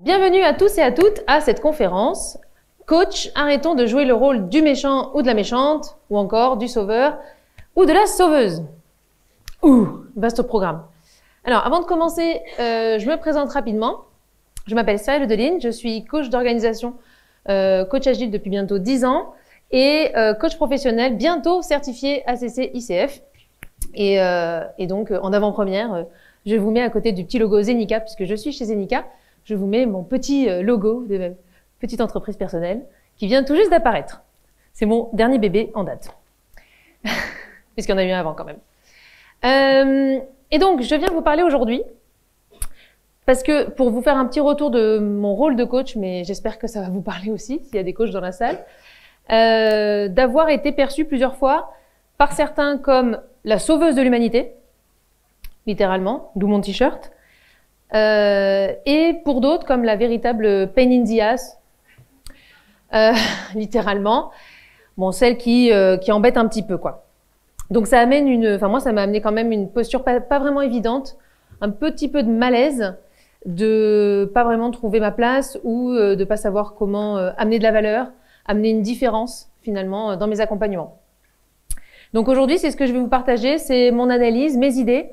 Bienvenue à tous et à toutes à cette conférence. Coach, arrêtons de jouer le rôle du méchant ou de la méchante, ou encore du sauveur ou de la sauveuse. Ouh, vaste programme. Alors, avant de commencer, je me présente rapidement. Je m'appelle Cyril Deline, je suis coach d'organisation, coach agile depuis bientôt 10 ans et coach professionnel, bientôt certifié ACC ICF. Et donc, en avant-première, je vous mets à côté du petit logo Zenica, puisque je suis chez Zenica. Je vous mets mon petit logo de ma petite entreprise personnelle qui vient tout juste d'apparaître. C'est mon dernier bébé en date. Puisqu'il y en a eu un avant quand même. Et donc, je viens vous parler aujourd'hui parce que pour vous faire un petit retour de mon rôle de coach, mais j'espère que ça va vous parler aussi, s'il y a des coachs dans la salle, d'avoir été perçue plusieurs fois par certains comme la sauveuse de l'humanité, littéralement, d'où mon t-shirt, et pour d'autres comme la véritable pain in the ass, littéralement, bon, celle qui embête un petit peu, quoi. Donc ça amène moi ça m'a amené quand même une posture pas vraiment évidente, un petit peu de malaise, de pas vraiment trouver ma place ou de pas savoir comment amener de la valeur, amener une différence finalement dans mes accompagnements. Donc aujourd'hui, c'est ce que je vais vous partager, c'est mon analyse, mes idées,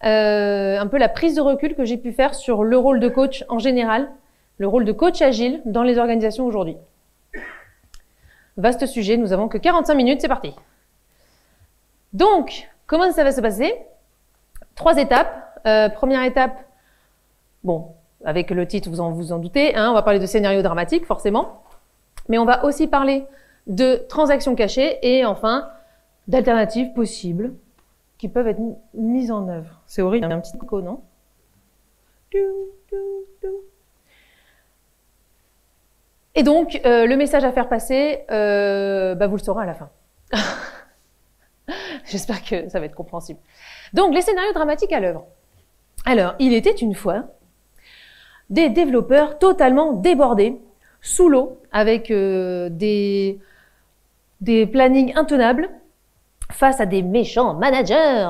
un peu la prise de recul que j'ai pu faire sur le rôle de coach en général, le rôle de coach agile dans les organisations aujourd'hui. Vaste sujet, nous avons que 45 minutes, c'est parti. Donc, comment ça va se passer? 3 étapes. Première étape, bon, avec le titre, vous en doutez, hein, on va parler de scénario dramatique, forcément, mais on va aussi parler de transactions cachées et enfin, d'alternatives possibles qui peuvent être mises en œuvre. C'est horrible, il y a un petit écho, non? Et donc, le message à faire passer, vous le saurez à la fin. J'espère que ça va être compréhensible. Donc, les scénarios dramatiques à l'œuvre. Alors, il était une fois des développeurs totalement débordés, sous l'eau, avec des plannings intenables, face à des méchants managers,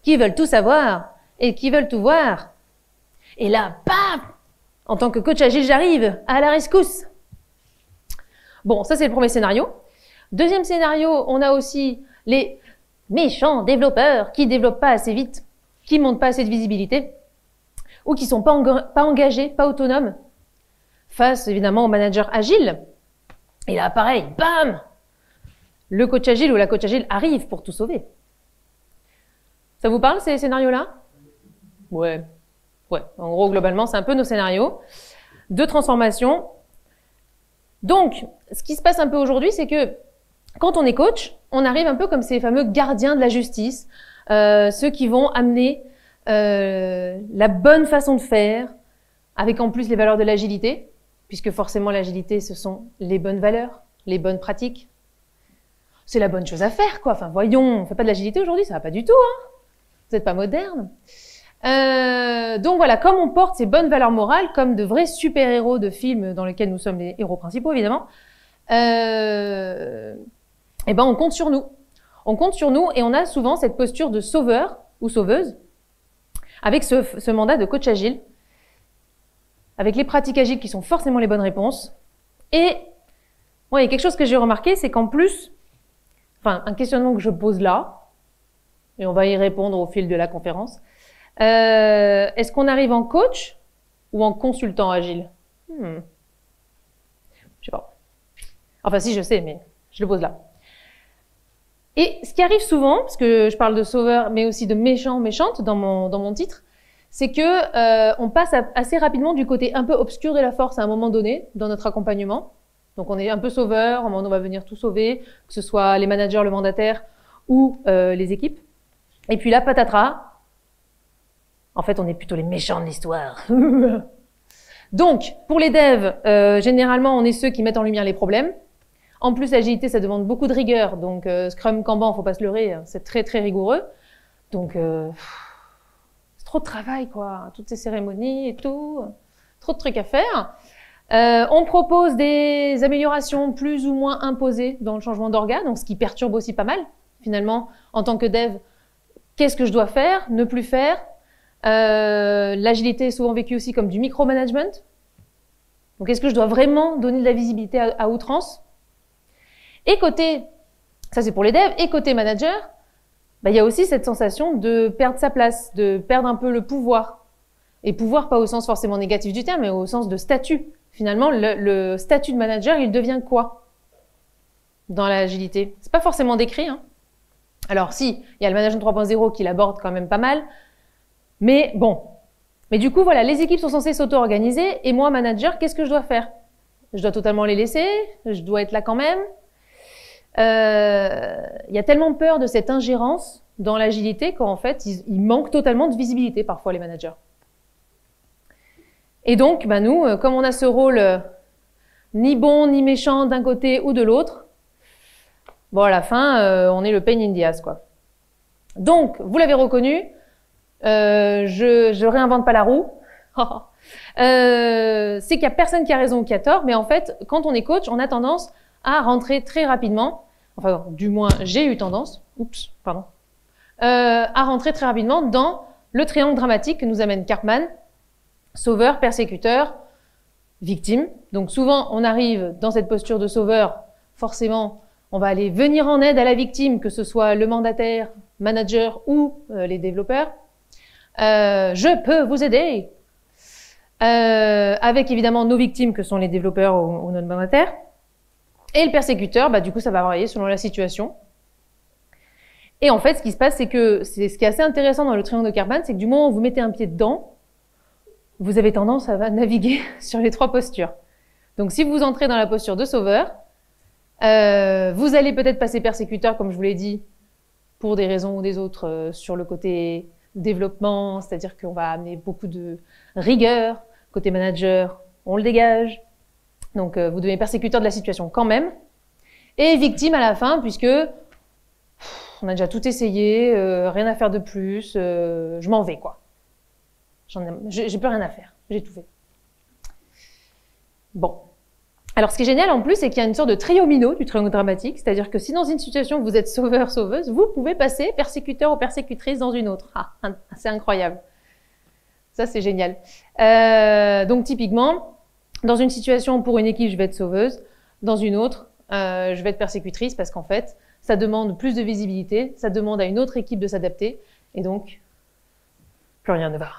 qui veulent tout savoir et qui veulent tout voir. Et là, bam! En tant que coach agile, j'arrive à la rescousse. Bon, ça c'est le premier scénario. Deuxième scénario, on a aussi les méchants développeurs qui développent pas assez vite, qui montent pas assez de visibilité, ou qui sont pas engagés, pas autonomes, face évidemment au manager agile. Et là, pareil, bam! Le coach agile ou la coach agile arrive pour tout sauver. Ça vous parle, ces scénarios-là? Ouais. En gros, globalement, c'est un peu nos scénarios de transformation. Donc, ce qui se passe un peu aujourd'hui, c'est que quand on est coach, on arrive un peu comme ces fameux gardiens de la justice, ceux qui vont amener la bonne façon de faire, avec en plus les valeurs de l'agilité, puisque forcément l'agilité, ce sont les bonnes valeurs, les bonnes pratiques. C'est la bonne chose à faire, quoi. Enfin, voyons, on fait pas de l'agilité aujourd'hui, ça va pas du tout, hein. Vous n'êtes pas moderne. Donc voilà, comme on porte ces bonnes valeurs morales, comme de vrais super-héros de films dans lesquels nous sommes les héros principaux, évidemment, on compte sur nous. On compte sur nous et on a souvent cette posture de sauveur ou sauveuse avec ce mandat de coach agile, avec les pratiques agiles qui sont forcément les bonnes réponses. Et bon, il y a quelque chose que j'ai remarqué, c'est qu'en plus, un questionnement que je pose là, et on va y répondre au fil de la conférence, est-ce qu'on arrive en coach ou en consultant agile? Je sais pas. Enfin, si, je sais, mais je le pose là. Et ce qui arrive souvent, parce que je parle de sauveur, mais aussi de méchant, méchante dans mon titre, c'est que on passe assez rapidement du côté un peu obscur de la force à un moment donné dans notre accompagnement. Donc on est un peu sauveur, on va venir tout sauver, que ce soit les managers, le mandataire ou les équipes. Et puis là, patatras, en fait, on est plutôt les méchants de l'histoire. Donc, pour les devs, généralement, on est ceux qui mettent en lumière les problèmes. En plus, l'agilité, ça demande beaucoup de rigueur. Donc, Scrum, Kanban, faut pas se leurrer, c'est très, très rigoureux. Donc, c'est trop de travail, quoi. Toutes ces cérémonies et tout. Trop de trucs à faire. On propose des améliorations plus ou moins imposées dans le changement d'orga, donc ce qui perturbe aussi pas mal. Finalement, en tant que dev, qu'est-ce que je dois faire, ne plus faire, L'agilité est souvent vécue aussi comme du micromanagement. Donc, est-ce que je dois vraiment donner de la visibilité à outrance? Et côté, ça c'est pour les devs, et côté manager, bah, il y a aussi cette sensation de perdre sa place, de perdre un peu le pouvoir. Et pouvoir pas au sens forcément négatif du terme, mais au sens de statut. Finalement, le statut de manager, il devient quoi dans l'agilité? C'est pas forcément décrit, hein. Alors si, il y a le management 3.0 qui l'aborde quand même pas mal, mais bon. Mais du coup, voilà, les équipes sont censées s'auto-organiser, et moi, manager, qu'est-ce que je dois faire? Je dois totalement les laisser? Je dois être là quand même? Il y a tellement peur de cette ingérence dans l'agilité qu'en fait, ils manquent totalement de visibilité parfois, les managers. Et donc, bah nous, comme on a ce rôle ni bon ni méchant d'un côté ou de l'autre, bon, à la fin, on est le pain in the ass, quoi. Donc, vous l'avez reconnu, je réinvente pas la roue. C'est qu'il y a personne qui a raison ou qui a tort, mais en fait, quand on est coach, on a tendance à rentrer très rapidement, enfin, du moins, j'ai eu tendance, à rentrer très rapidement dans le triangle dramatique que nous amène Karpman: sauveur, persécuteur, victime. Donc souvent, on arrive dans cette posture de sauveur, forcément, on va aller venir en aide à la victime, que ce soit le mandataire, manager ou les développeurs. Je peux vous aider. Avec évidemment nos victimes, que sont les développeurs ou notre mandataire. Et le persécuteur, bah, du coup, ça va varier selon la situation. Et en fait, ce qui se passe, c'est que ce qui est assez intéressant dans le triangle de Karpman, c'est que du moment où vous mettez un pied dedans, vous avez tendance à naviguer sur les trois postures. Donc, si vous entrez dans la posture de sauveur, vous allez peut-être passer persécuteur, comme je vous l'ai dit, pour des raisons ou des autres, sur le côté développement, c'est-à-dire qu'on va amener beaucoup de rigueur. Côté manager, on le dégage. Donc, vous devenez persécuteur de la situation quand même. Et victime à la fin, puisque on a déjà tout essayé, rien à faire de plus, je m'en vais, quoi. J'ai plus rien à faire, j'ai tout fait. Bon. Alors, ce qui est génial en plus, c'est qu'il y a une sorte de triomino du triangle dramatique, c'est-à-dire que si dans une situation vous êtes sauveur, sauveuse, vous pouvez passer persécuteur ou persécutrice dans une autre. Ah, c'est incroyable. Ça, c'est génial. Donc, typiquement, dans une situation pour une équipe, je vais être sauveuse. Dans une autre, je vais être persécutrice parce qu'en fait, ça demande plus de visibilité, ça demande à une autre équipe de s'adapter, et donc, plus rien ne va.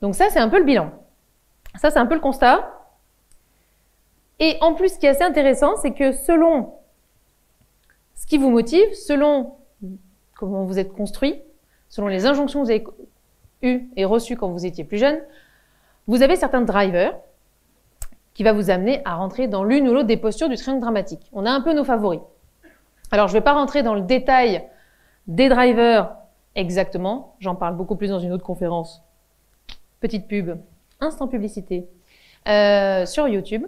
Donc ça, c'est un peu le bilan. Ça, c'est un peu le constat. Et en plus, ce qui est assez intéressant, c'est que selon ce qui vous motive, selon comment vous êtes construit, selon les injonctions que vous avez eues et reçues quand vous étiez plus jeune, vous avez certains drivers qui va vous amener à rentrer dans l'une ou l'autre des postures du triangle dramatique. On a un peu nos favoris. Alors, je ne vais pas rentrer dans le détail des drivers exactement. J'en parle beaucoup plus dans une autre conférence. Petite pub, instant publicité, sur YouTube.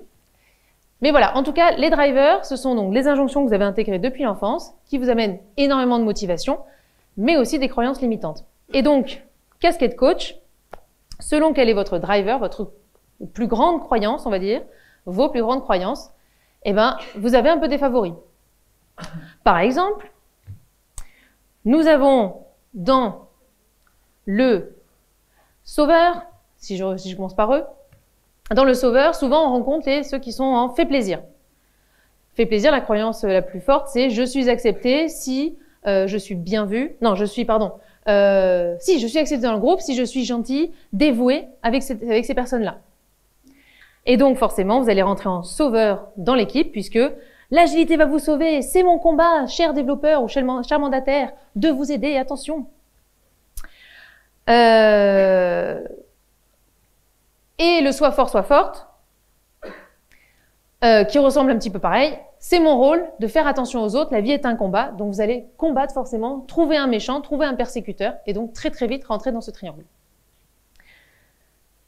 Mais voilà, en tout cas, les drivers, ce sont donc les injonctions que vous avez intégrées depuis l'enfance, qui vous amènent énormément de motivation, mais aussi des croyances limitantes. Et donc, casquette coach, selon quel est votre driver, votre plus grande croyance, on va dire, vos plus grandes croyances, eh ben, vous avez un peu des favoris. Par exemple, nous avons dans le sauveur, si je commence par eux, dans le sauveur, souvent on rencontre ceux qui sont en fait plaisir. Fait plaisir, la croyance la plus forte, c'est je suis accepté si je suis bien vu. Non, si je suis accepté dans le groupe, si je suis gentil, dévoué avec ces personnes-là. Et donc forcément, vous allez rentrer en sauveur dans l'équipe puisque l'agilité va vous sauver. C'est mon combat, cher développeur ou cher mandataire, de vous aider. Attention. Et le soit fort, soit forte, qui ressemble un petit peu pareil. C'est mon rôle de faire attention aux autres. La vie est un combat, donc vous allez combattre forcément, trouver un méchant, trouver un persécuteur, et donc très très vite rentrer dans ce triangle.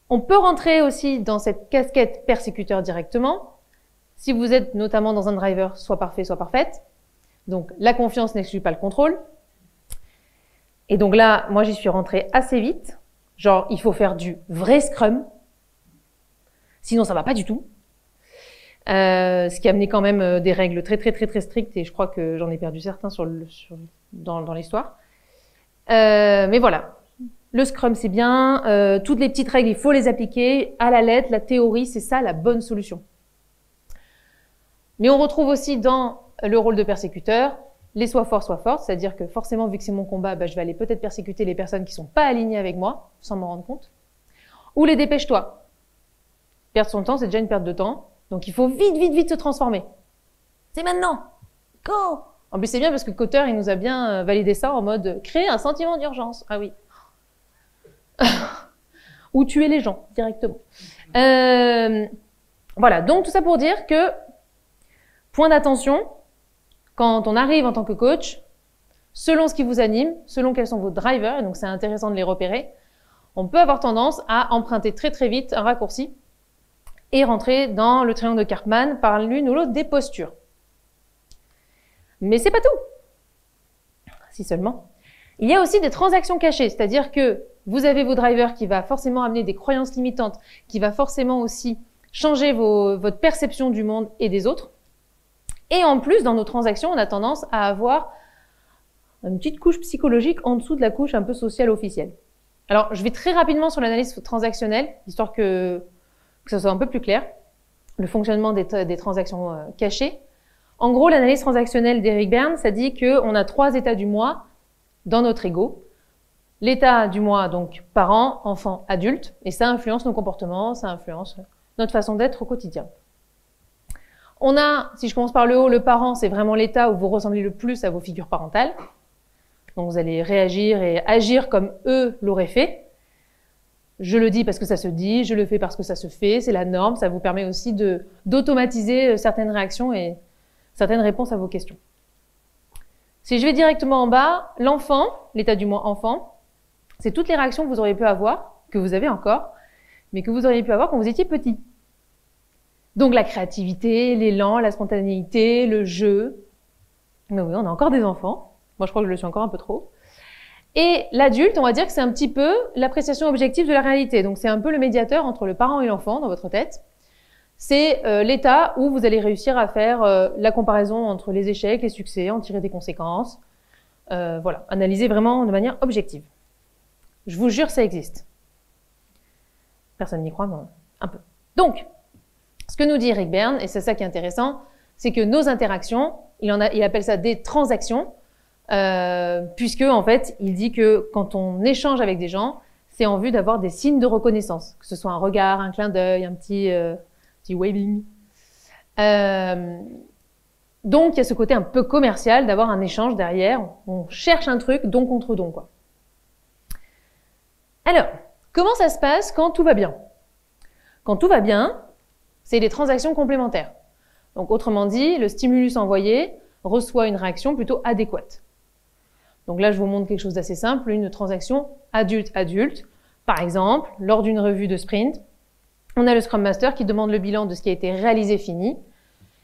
On peut rentrer aussi dans cette casquette persécuteur directement, si vous êtes notamment dans un driver soit parfait, soit parfaite. Donc la confiance n'exclut pas le contrôle. Et donc là, moi j'y suis rentrée assez vite. Genre, il faut faire du vrai Scrum. Sinon, ça va pas du tout. Ce qui a amené quand même des règles très strictes, et je crois que j'en ai perdu certains dans l'histoire. Mais voilà. le Scrum c'est bien, toutes les petites règles, il faut les appliquer à la lettre, la théorie, c'est ça la bonne solution. Mais on retrouve aussi dans le rôle de persécuteur les sois fort, c'est-à-dire que forcément, vu que c'est mon combat, je vais aller peut-être persécuter les personnes qui sont pas alignées avec moi, sans m'en rendre compte. Ou les dépêche-toi. Perdre son temps, c'est déjà une perte de temps. Donc il faut vite se transformer. C'est maintenant. Go! En plus, c'est bien parce que Kotter, il nous a bien validé ça en mode créer un sentiment d'urgence. Ah oui. Ou tuer les gens directement. Voilà, donc tout ça pour dire que, point d'attention, quand on arrive en tant que coach, selon ce qui vous anime, selon quels sont vos drivers, et donc c'est intéressant de les repérer, on peut avoir tendance à emprunter très vite un raccourci et rentrer dans le triangle de Karpman par l'une ou l'autre des postures. Mais c'est pas tout. Si seulement. Il y a aussi des transactions cachées, c'est-à-dire que vous avez vos drivers qui va forcément amener des croyances limitantes, qui va forcément aussi changer votre perception du monde et des autres. Et en plus, dans nos transactions, on a tendance à avoir une petite couche psychologique en dessous de la couche un peu sociale officielle. Alors, je vais très rapidement sur l'analyse transactionnelle, histoire que ça soit un peu plus clair, le fonctionnement des transactions cachées. En gros, l'analyse transactionnelle d'Eric Berne, ça dit qu'on a 3 états du moi dans notre ego. L'état du moi, donc parent, enfant, adulte, et ça influence nos comportements, ça influence notre façon d'être au quotidien. On a, si je commence par le haut, le parent, c'est vraiment l'état où vous ressemblez le plus à vos figures parentales. Donc vous allez réagir et agir comme eux l'auraient fait. Je le dis parce que ça se dit, je le fais parce que ça se fait, c'est la norme, ça vous permet aussi d'automatiser certaines réactions et certaines réponses à vos questions. Si je vais directement en bas, l'enfant, l'état du moi enfant, c'est toutes les réactions que vous auriez pu avoir, que vous avez encore, mais que vous auriez pu avoir quand vous étiez petit. Donc la créativité, l'élan, la spontanéité, le jeu. Mais oui, on a encore des enfants. Moi, je crois que je le suis encore un peu trop. Et l'adulte, on va dire que c'est un petit peu l'appréciation objective de la réalité. Donc c'est un peu le médiateur entre le parent et l'enfant dans votre tête. C'est l'état où vous allez réussir à faire la comparaison entre les échecs, les succès, en tirer des conséquences. Voilà, analyser vraiment de manière objective. Je vous jure, ça existe. Personne n'y croit, mais un peu. Donc, ce que nous dit Eric Berne, et c'est ça qui est intéressant, c'est que nos interactions, il appelle ça des transactions, puisque en fait, il dit que quand on échange avec des gens, c'est en vue d'avoir des signes de reconnaissance, que ce soit un regard, un clin d'œil, un petit waving. Donc, il y a ce côté un peu commercial d'avoir un échange derrière. On cherche un truc don contre don, quoi. Alors, comment ça se passe quand tout va bien? Quand tout va bien, c'est des transactions complémentaires. Donc, autrement dit, le stimulus envoyé reçoit une réaction plutôt adéquate. Donc là, je vous montre quelque chose d'assez simple, une transaction adulte-adulte. Par exemple, lors d'une revue de sprint, on a le Scrum Master qui demande le bilan de ce qui a été réalisé fini,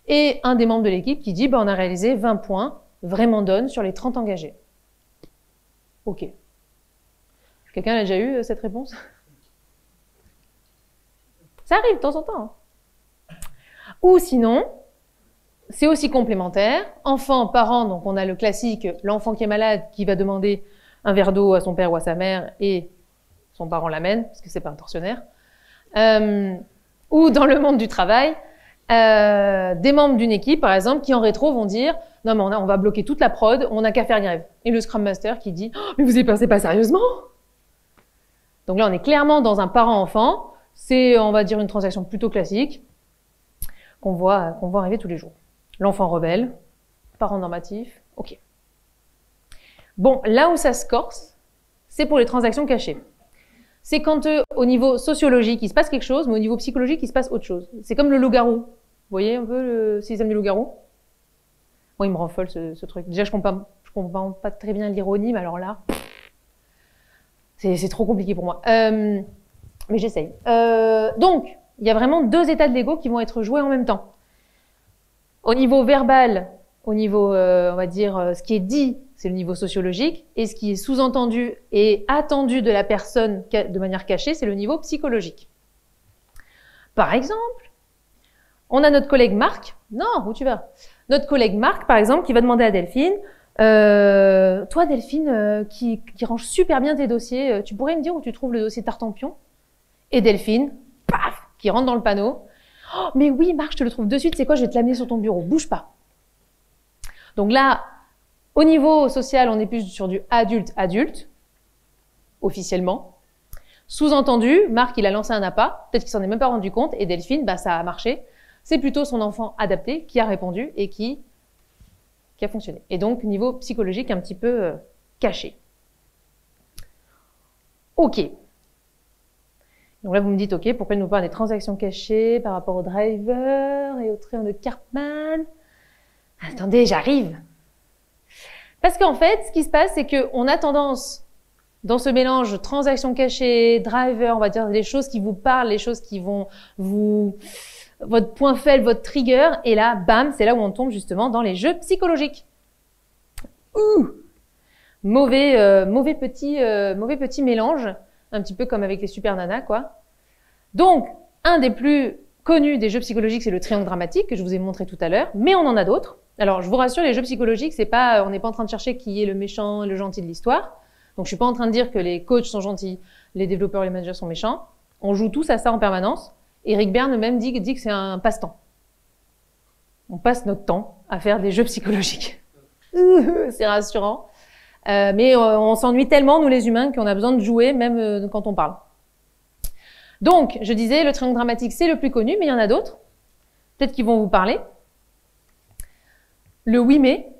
et un des membres de l'équipe qui dit on a réalisé 20 points, vraiment done, sur les 30 engagés. Ok. Quelqu'un a déjà eu cette réponse? Ça arrive de temps en temps. Hein. Ou sinon, c'est aussi complémentaire. Enfant, parent, donc on a le classique, l'enfant qui est malade, qui va demander un verre d'eau à son père ou à sa mère, et son parent l'amène, parce que c'est pas un tortionnaire. Ou dans le monde du travail, des membres d'une équipe, par exemple, qui en rétro vont dire « Non, mais on va bloquer toute la prod, on n'a qu'à faire grève. » Et le Scrum Master qui dit oh, « Mais vous y pensez pas sérieusement ?» Donc là, on est clairement dans un parent-enfant. C'est, on va dire, une transaction plutôt classique qu'on voit arriver tous les jours. L'enfant rebelle, parent normatif, ok. Bon, là où ça se corse, c'est pour les transactions cachées. C'est quand au niveau sociologique, il se passe quelque chose, mais au niveau psychologique, il se passe autre chose. C'est comme le loup-garou. Vous voyez un peu le système du loup-garou? Moi, il me rend folle ce truc. Déjà, je comprends pas très bien l'ironie, mais alors là, c'est trop compliqué pour moi. Mais j'essaye. Donc, il y a vraiment 2 états de l'ego qui vont être joués en même temps. Au niveau verbal, au niveau, on va dire, ce qui est dit, c'est le niveau sociologique, et ce qui est sous-entendu et attendu de la personne de manière cachée, c'est le niveau psychologique. Par exemple, on a notre collègue Marc, non, où tu vas? Notre collègue Marc, par exemple, qui va demander à Delphine, Toi, Delphine, qui range super bien tes dossiers, tu pourrais me dire où tu trouves le dossier Tartampion? Et Delphine, paf, qui rentre dans le panneau. Oh, mais oui, Marc, je te le trouve de suite, c'est quoi? Je vais te l'amener sur ton bureau, bouge pas. Donc là, au niveau social, on est plus sur du adulte, officiellement. Sous-entendu, Marc, il a lancé un appât, peut-être qu'il s'en est même pas rendu compte, et Delphine, bah, ça a marché. C'est plutôt son enfant adapté qui a répondu et qui a fonctionné. Et donc, niveau psychologique, un petit peu caché. Ok. Donc là, vous me dites, ok, pourquoi il nous parle des transactions cachées par rapport au driver et au triangle de Karpman? Attendez, j'arrive. Parce qu'en fait, ce qui se passe, c'est qu'on a tendance, dans ce mélange transactions cachées, driver, on va dire les choses qui vous parlent, les choses qui vont votre point faible, votre trigger, et là, bam, c'est là où on tombe justement dans les jeux psychologiques. Mauvais petit mélange, un petit peu comme avec les super nanas, quoi. Donc, un des plus connus des jeux psychologiques, c'est le triangle dramatique, que je vous ai montré tout à l'heure, mais on en a d'autres. Alors, je vous rassure, les jeux psychologiques, on n'est pas en train de chercher qui est le méchant et le gentil de l'histoire. Donc, je suis pas en train de dire que les coachs sont gentils, les développeurs et les managers sont méchants. On joue tous à ça en permanence. Eric Berne même dit que c'est un passe-temps. On passe notre temps à faire des jeux psychologiques. C'est rassurant. Mais on s'ennuie tellement, nous les humains, qu'on a besoin de jouer, même quand on parle. Donc, je disais, le triangle dramatique, c'est le plus connu, mais il y en a d'autres. Peut-être qu'ils vont vous parler. Le oui mais.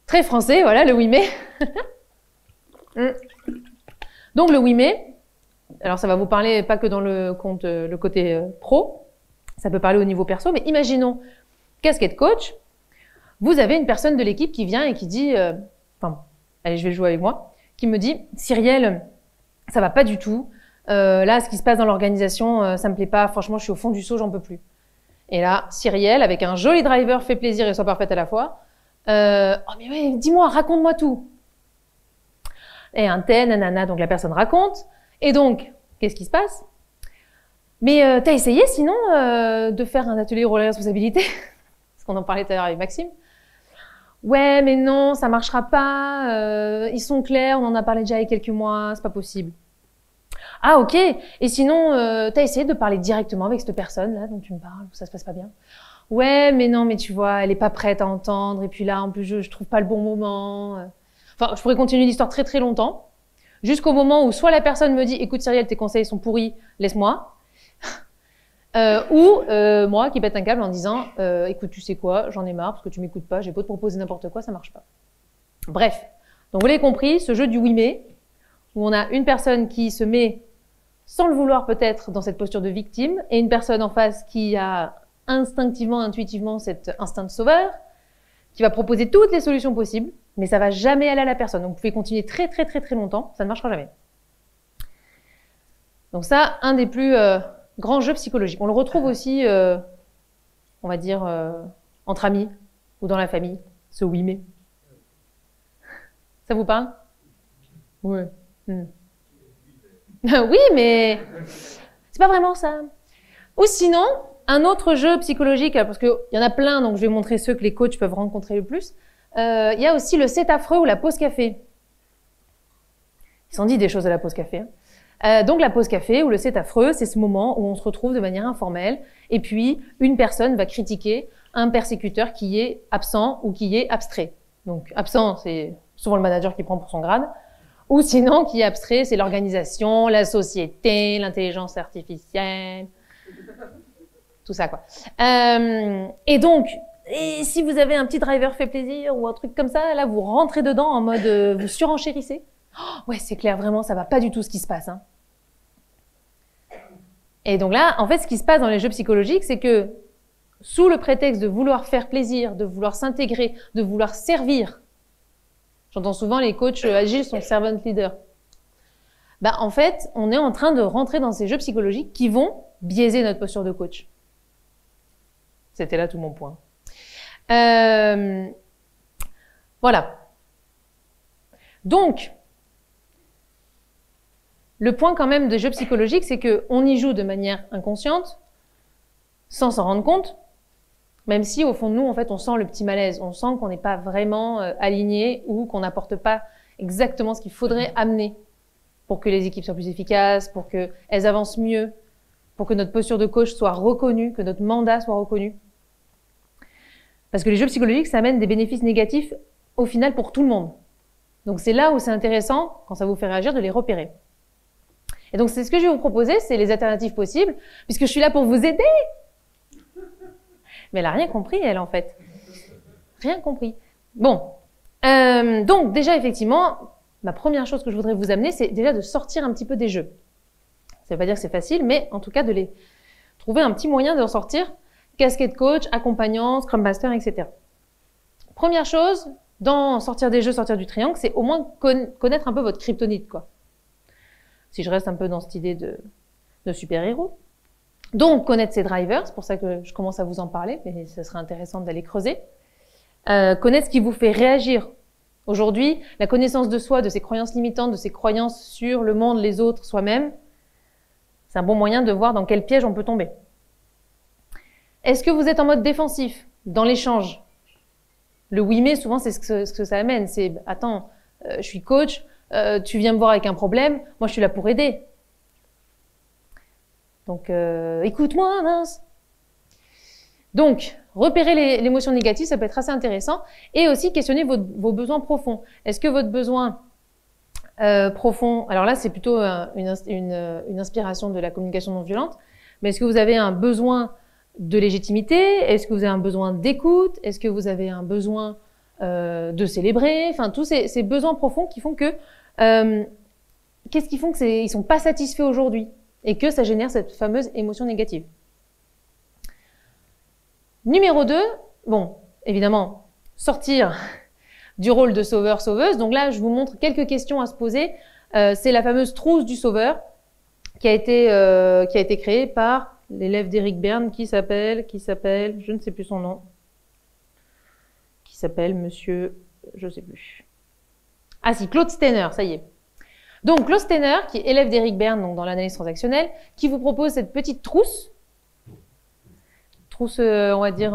Très français, voilà, le oui mais. Donc, le oui mais. Alors, ça va vous parler pas que dans le côté pro. Ça peut parler au niveau perso, mais imaginons, casquette coach, vous avez une personne de l'équipe qui vient et qui dit, allez, je vais le jouer avec moi, qui me dit, Cyrielle, ça va pas du tout. Là, ce qui se passe dans l'organisation, ça me plaît pas. Franchement, je suis au fond du seau, j'en peux plus. Et là, Cyrielle, avec un joli driver, fait plaisir et soit parfaite à la fois. Oh, mais ouais, dis-moi, raconte-moi tout. Et un tel, nanana, donc la personne raconte. Et donc, qu'est-ce qui se passe? Mais t'as essayé, sinon, de faire un atelier rôle et responsabilité? Parce qu'on en parlait tout à l'heure avec Maxime. Ouais, mais non, ça marchera pas. Ils sont clairs, on en a parlé déjà il y a quelques mois, c'est pas possible. Ah, ok. Et sinon, t'as essayé de parler directement avec cette personne-là dont tu me parles, ça se passe pas bien? Ouais, mais non, mais tu vois, elle est pas prête à entendre. Et puis là, en plus, je trouve pas le bon moment. Enfin, je pourrais continuer l'histoire très très longtemps. Jusqu'au moment où soit la personne me dit, écoute Cyrielle, tes conseils sont pourris, laisse-moi. Ou moi qui pète un câble en disant, écoute, tu sais quoi, j'en ai marre parce que tu m'écoutes pas, j'ai beau te proposer n'importe quoi, ça marche pas. Bref. Donc vous l'avez compris, ce jeu du oui mais, où on a une personne qui se met, sans le vouloir peut-être, dans cette posture de victime, et une personne en face qui a instinctivement, intuitivement cet instinct de sauveur, qui va proposer toutes les solutions possibles, mais ça va jamais aller à la personne. Donc vous pouvez continuer très très très très longtemps, ça ne marchera jamais. Donc ça, un des plus grands jeux psychologiques. On le retrouve aussi, on va dire, entre amis ou dans la famille, ce oui mais. Ça vous parle? Ouais. Oui, mais c'est pas vraiment ça. Ou sinon, un autre jeu psychologique, parce qu'il y en a plein, donc je vais montrer ceux que les coachs peuvent rencontrer le plus. Il y a aussi le c'est affreux ou la pause café. Ils s'en dit des choses à la pause café. Donc la pause café ou le c'est affreux, c'est ce moment où on se retrouve de manière informelle et puis une personne va critiquer un persécuteur qui est absent ou qui est abstrait. Donc absent, c'est souvent le manager qui prend pour son grade. Ou sinon, qui est abstrait, c'est l'organisation, la société, l'intelligence artificielle, tout ça quoi. Et donc, si vous avez un petit driver fait plaisir ou un truc comme ça, là vous rentrez dedans en mode vous surenchérissez. Oh, ouais, c'est clair, vraiment, ça va pas du tout ce qui se passe. Hein. Et donc là, en fait, ce qui se passe dans les jeux psychologiques, c'est que sous le prétexte de vouloir faire plaisir, de vouloir s'intégrer, de vouloir servir. J'entends souvent les coachs agiles sont servant leaders. Bah, en fait, on est en train de rentrer dans ces jeux psychologiques qui vont biaiser notre posture de coach. C'était là tout mon point. Voilà. Donc, le point quand même des jeux psychologiques, c'est qu'on y joue de manière inconsciente, sans s'en rendre compte, Même si au fond de nous, en fait, on sent le petit malaise, on sent qu'on n'est pas vraiment aligné ou qu'on n'apporte pas exactement ce qu'il faudrait amener pour que les équipes soient plus efficaces, pour qu'elles avancent mieux, pour que notre posture de coach soit reconnue, que notre mandat soit reconnu. Parce que les jeux psychologiques, ça amène des bénéfices négatifs au final pour tout le monde. Donc c'est là où c'est intéressant, quand ça vous fait réagir, de les repérer. Et donc c'est ce que je vais vous proposer, c'est les alternatives possibles, puisque je suis là pour vous aider. Mais elle a rien compris, elle, en fait. Rien compris. Bon. Donc, déjà, effectivement, ma première chose que je voudrais vous amener, c'est déjà de sortir un petit peu des jeux. Ça veut pas dire que c'est facile, mais en tout cas, de les trouver un petit moyen d'en sortir. Casquette coach, accompagnant, Scrum Master, etc. Première chose, dans sortir des jeux, sortir du triangle, c'est au moins connaître un peu votre kryptonite, quoi. Si je reste un peu dans cette idée de super-héros. Donc, connaître ses drivers, c'est pour ça que je commence à vous en parler, mais ce serait intéressant d'aller creuser. Connaître ce qui vous fait réagir. Aujourd'hui, la connaissance de soi, de ses croyances limitantes, de ses croyances sur le monde, les autres, soi-même, c'est un bon moyen de voir dans quel piège on peut tomber. Est-ce que vous êtes en mode défensif, dans l'échange? Le oui mais, souvent, c'est ce que ça amène. C'est, attends, je suis coach, tu viens me voir avec un problème, moi je suis là pour aider. Donc, écoute-moi, mince. Donc, repérer l'émotion négative, ça peut être assez intéressant. Et aussi questionner vos besoins profonds. Est-ce que votre besoin profond, alors là, c'est plutôt une inspiration de la communication non violente, mais est-ce que vous avez un besoin de légitimité? Est-ce que vous avez un besoin d'écoute? Est-ce que vous avez un besoin de célébrer? Enfin, tous ces besoins profonds qui font que... qu'est-ce qui font qu'ils sont pas satisfaits aujourd'hui? Et que ça génère cette fameuse émotion négative. Numéro 2, bon, évidemment, sortir du rôle de sauveur-sauveuse. Donc là, je vous montre quelques questions à se poser. C'est la fameuse trousse du sauveur qui a été créée par l'élève d'Eric Berne qui s'appelle, je ne sais plus son nom, qui s'appelle monsieur, je ne sais plus. Ah si, Claude Steiner, ça y est. Donc, Claude Steiner, qui est élève d'Eric Berne, donc dans l'analyse transactionnelle, qui vous propose cette petite trousse, on va dire,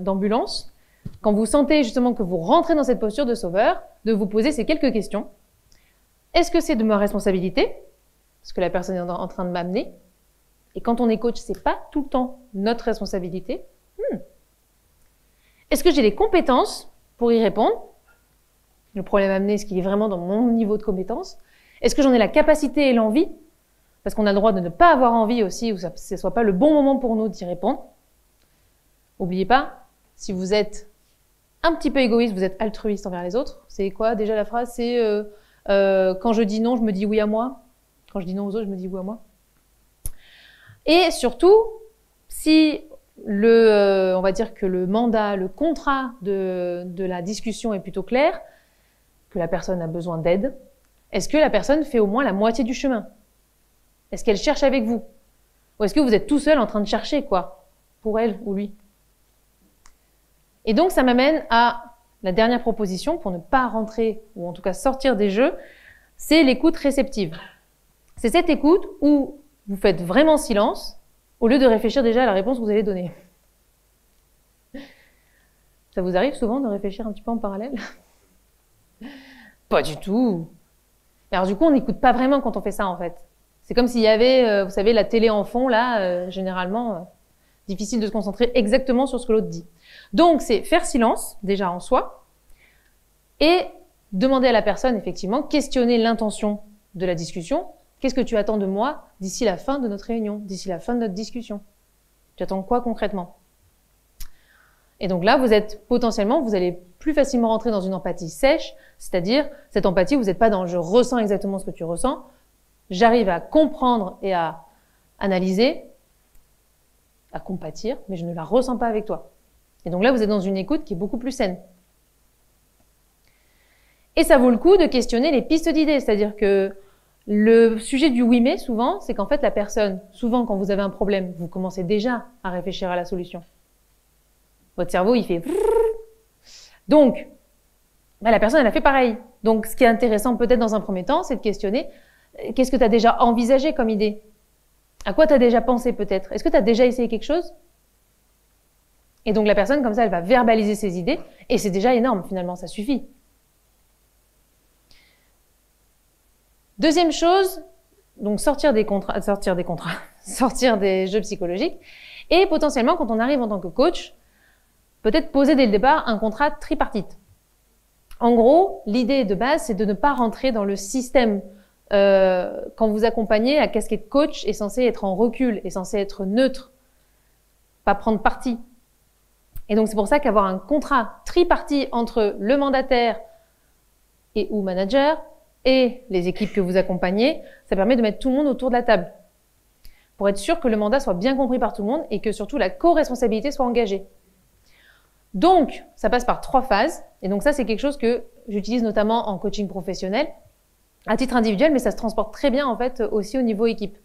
d'ambulance. Quand vous sentez justement que vous rentrez dans cette posture de sauveur, de vous poser ces quelques questions. Est-ce que c'est de ma responsabilité? Ce que la personne est en train de m'amener. Et quand on est coach, c'est pas tout le temps notre responsabilité. Est-ce que j'ai les compétences pour y répondre? Le problème amené, est-ce qu'il est vraiment dans mon niveau de compétence? Est-ce que j'en ai la capacité et l'envie? Parce qu'on a le droit de ne pas avoir envie aussi, ou que ce ne soit pas le bon moment pour nous d'y répondre. N'oubliez pas, si vous êtes un petit peu égoïste, vous êtes altruiste envers les autres. C'est quoi déjà la phrase? C'est quand je dis non, je me dis oui à moi. Quand je dis non aux autres, je me dis oui à moi. Et surtout, si on va dire que le mandat, le contrat de la discussion est plutôt clair, que la personne a besoin d'aide, est-ce que la personne fait au moins la moitié du chemin? Est-ce qu'elle cherche avec vous? Ou est-ce que vous êtes tout seul en train de chercher, quoi, pour elle ou lui? Et donc, ça m'amène à la dernière proposition pour ne pas rentrer, ou en tout cas sortir des jeux, c'est l'écoute réceptive. C'est cette écoute où vous faites vraiment silence, au lieu de réfléchir déjà à la réponse que vous allez donner. Ça vous arrive souvent de réfléchir un petit peu en parallèle? Pas du tout. Alors du coup, on n'écoute pas vraiment quand on fait ça, en fait. C'est comme s'il y avait, vous savez, la télé en fond, là, généralement, difficile de se concentrer exactement sur ce que l'autre dit. Donc, c'est faire silence, déjà en soi, et demander à la personne, effectivement, questionner l'intention de la discussion. Qu'est-ce que tu attends de moi d'ici la fin de notre réunion, d'ici la fin de notre discussion? Tu attends quoi concrètement? Et donc là, vous allez plus facilement rentrer dans une empathie sèche, c'est-à-dire cette empathie, vous n'êtes pas dans je ressens exactement ce que tu ressens, j'arrive à comprendre et à analyser, à compatir, mais je ne la ressens pas avec toi. Et donc là, vous êtes dans une écoute qui est beaucoup plus saine. Et ça vaut le coup de questionner les pistes d'idées, c'est-à-dire que le sujet du oui mais, souvent, c'est qu'en fait, la personne, souvent quand vous avez un problème, vous commencez déjà à réfléchir à la solution. Votre cerveau, il fait... Donc, la personne, elle a fait pareil. Donc, ce qui est intéressant peut-être dans un premier temps, c'est de questionner qu'est-ce que tu as déjà envisagé comme idée? À quoi tu as déjà pensé peut-être? Est-ce que tu as déjà essayé quelque chose? Et donc la personne, comme ça, elle va verbaliser ses idées, et c'est déjà énorme, finalement, ça suffit. Deuxième chose, donc sortir des jeux psychologiques, et potentiellement, quand on arrive en tant que coach, peut-être poser dès le départ un contrat tripartite. En gros, l'idée de base, c'est de ne pas rentrer dans le système. Quand vous accompagnez, la casquette coach est censée être en recul, est censée être neutre, pas prendre parti. Et donc c'est pour ça qu'avoir un contrat tripartite entre le mandataire et ou manager et les équipes que vous accompagnez, ça permet de mettre tout le monde autour de la table pour être sûr que le mandat soit bien compris par tout le monde et que surtout la co-responsabilité soit engagée. Donc, ça passe par 3 phases. Et donc ça, c'est quelque chose que j'utilise notamment en coaching professionnel, à titre individuel, mais ça se transporte très bien en fait aussi au niveau équipe.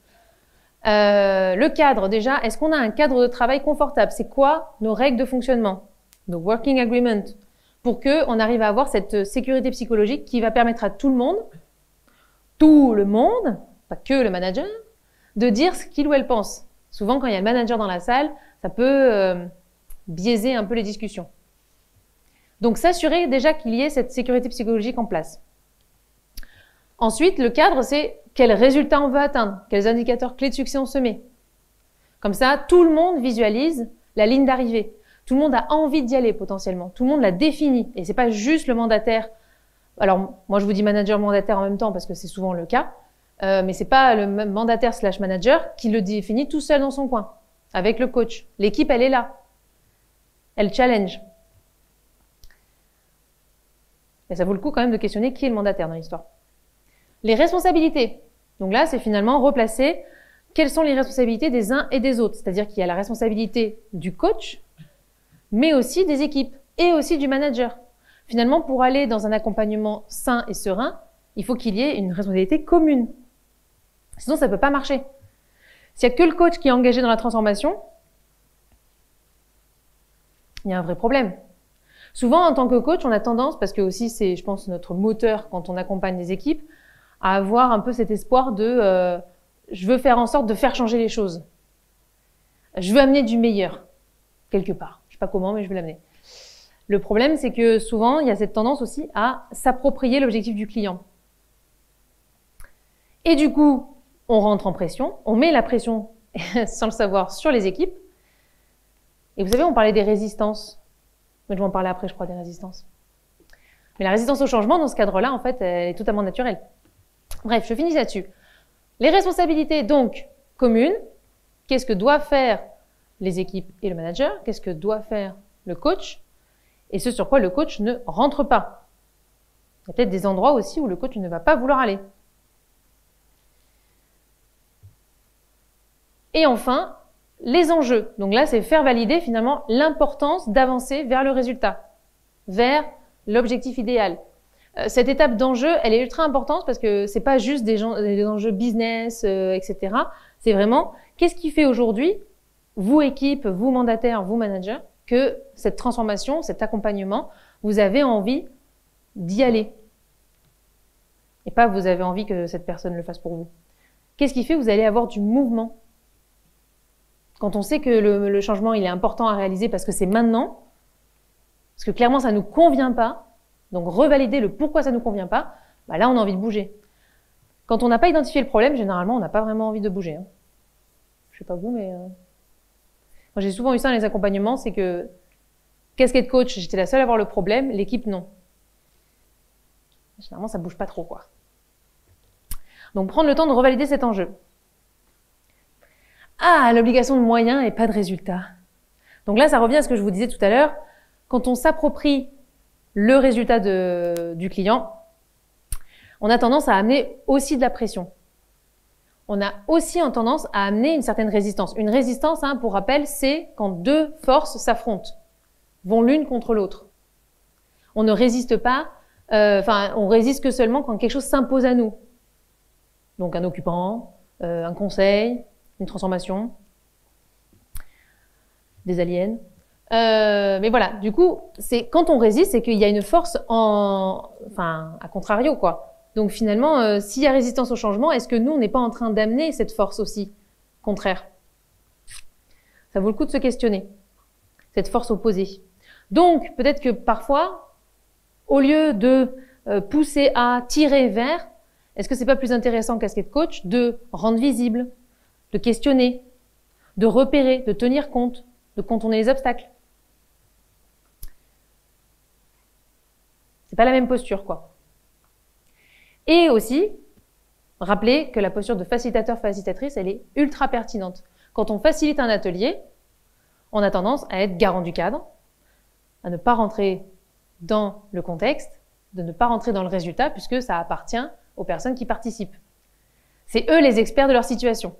Le cadre, déjà, est-ce qu'on a un cadre de travail confortable? C'est quoi nos règles de fonctionnement? Nos working agreements? Pour qu'on arrive à avoir cette sécurité psychologique qui va permettre à tout le monde, pas que le manager, de dire ce qu'il ou elle pense. Souvent, quand il y a le manager dans la salle, ça peut biaiser un peu les discussions. Donc, s'assurer déjà qu'il y ait cette sécurité psychologique en place. Ensuite, le cadre, c'est quels résultats on veut atteindre, quels indicateurs clés de succès on se met. Comme ça, tout le monde visualise la ligne d'arrivée. Tout le monde a envie d'y aller potentiellement. Tout le monde l'a défini. Et c'est pas juste le mandataire. Alors, moi, je vous dis manager-mandataire en même temps parce que c'est souvent le cas. Mais c'est pas le mandataire/manager qui le définit tout seul dans son coin, avec le coach. L'équipe, elle est là. Elle challenge. Et ça vaut le coup quand même de questionner qui est le mandataire dans l'histoire. Les responsabilités. Donc là, c'est finalement replacer quelles sont les responsabilités des uns et des autres. C'est-à-dire qu'il y a la responsabilité du coach, mais aussi des équipes et aussi du manager. Finalement, pour aller dans un accompagnement sain et serein, il faut qu'il y ait une responsabilité commune. Sinon, ça ne peut pas marcher. S'il n'y a que le coach qui est engagé dans la transformation, il y a un vrai problème. Souvent, en tant que coach, on a tendance, parce que aussi c'est, je pense, notre moteur quand on accompagne les équipes, à avoir un peu cet espoir de je veux faire en sorte de faire changer les choses. Je veux amener du meilleur, quelque part. Je sais pas comment, mais je veux l'amener. Le problème, c'est que souvent, il y a cette tendance aussi à s'approprier l'objectif du client. Et du coup, on rentre en pression, on met la pression, sans le savoir, sur les équipes. Et vous savez, on parlait des résistances. Mais je vais en parler après, je crois, des résistances. Mais la résistance au changement, dans ce cadre-là, en fait, elle est totalement naturelle. Bref, je finis là-dessus. Les responsabilités, donc, communes. Qu'est-ce que doivent faire les équipes et le manager? Qu'est-ce que doit faire le coach? Et ce sur quoi le coach ne rentre pas. Il y a peut-être des endroits aussi où le coach ne va pas vouloir aller. Et enfin, les enjeux. Donc là, c'est faire valider finalement l'importance d'avancer vers le résultat, vers l'objectif idéal. Cette étape d'enjeu, elle est ultra importante parce que c'est pas juste des enjeux business, etc. C'est vraiment qu'est-ce qui fait aujourd'hui, vous équipe, vous mandataire, vous manager, que cette transformation, cet accompagnement, vous avez envie d'y aller. Et pas vous avez envie que cette personne le fasse pour vous. Qu'est-ce qui fait que vous allez avoir du mouvement? Quand on sait que le changement, il est important à réaliser parce que c'est maintenant, parce que clairement, ça ne nous convient pas, donc revalider le pourquoi ça ne nous convient pas, bah là, on a envie de bouger. Quand on n'a pas identifié le problème, généralement, on n'a pas vraiment envie de bouger. Hein. Je sais pas vous, mais... Moi, j'ai souvent eu ça dans les accompagnements, c'est que casquette coach, j'étais la seule à voir le problème, l'équipe, non. Généralement, ça bouge pas trop, quoi. Donc, prendre le temps de revalider cet enjeu. Ah, l'obligation de moyens et pas de résultat. Donc là, ça revient à ce que je vous disais tout à l'heure. Quand on s'approprie le résultat du client, on a tendance à amener aussi de la pression. On a aussi en tendance à amener une certaine résistance. Une résistance, hein, pour rappel, c'est quand deux forces s'affrontent, vont l'une contre l'autre. On ne résiste pas, on résiste que seulement quand quelque chose s'impose à nous. Donc un occupant, un conseil, une transformation, des aliens. Mais voilà, du coup, c'est quand on résiste, c'est qu'il y a une force à contrario, quoi. Donc finalement, s'il y a résistance au changement, est-ce que nous, on n'est pas en train d'amener cette force aussi contraire? Ça vaut le coup de se questionner. cette force opposée. Donc, peut-être que parfois, au lieu de pousser à tirer vers, est-ce que c'est pas plus intéressant en casquette coach de rendre visible, de questionner, de repérer, de tenir compte, de contourner les obstacles? C'est pas la même posture, quoi. Et aussi, rappelez que la posture de facilitateur-facilitatrice, elle est ultra pertinente. Quand on facilite un atelier, on a tendance à être garant du cadre, à ne pas rentrer dans le contexte, de ne pas rentrer dans le résultat, puisque ça appartient aux personnes qui participent. C'est eux les experts de leur situation.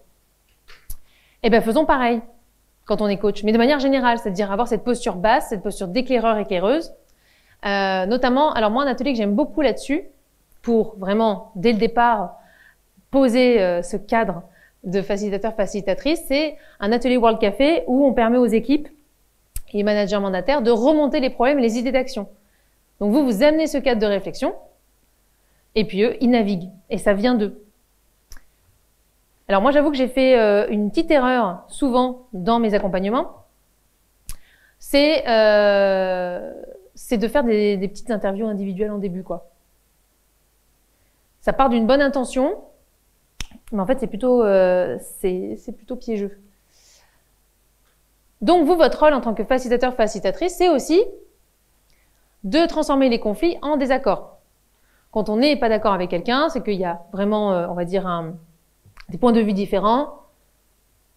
Eh bien, faisons pareil quand on est coach, mais de manière générale, c'est-à-dire avoir cette posture basse, cette posture d'éclaireur-éclaireuse. Notamment, alors moi, un atelier que j'aime beaucoup là-dessus, pour vraiment, dès le départ, poser ce cadre de facilitateur-facilitatrice, c'est un atelier World Café où on permet aux équipes et managers mandataires de remonter les problèmes et les idées d'action. Donc vous amenez ce cadre de réflexion, et puis eux, ils naviguent, et ça vient d'eux. Alors moi, j'avoue que j'ai fait une petite erreur souvent dans mes accompagnements, c'est de faire des petites interviews individuelles en début, quoi. Ça part d'une bonne intention, mais en fait, c'est plutôt piégeux. Donc, vous, votre rôle en tant que facilitateur, facilitatrice, c'est aussi de transformer les conflits en désaccords. Quand on n'est pas d'accord avec quelqu'un, c'est qu'il y a vraiment, on va dire, des points de vue différents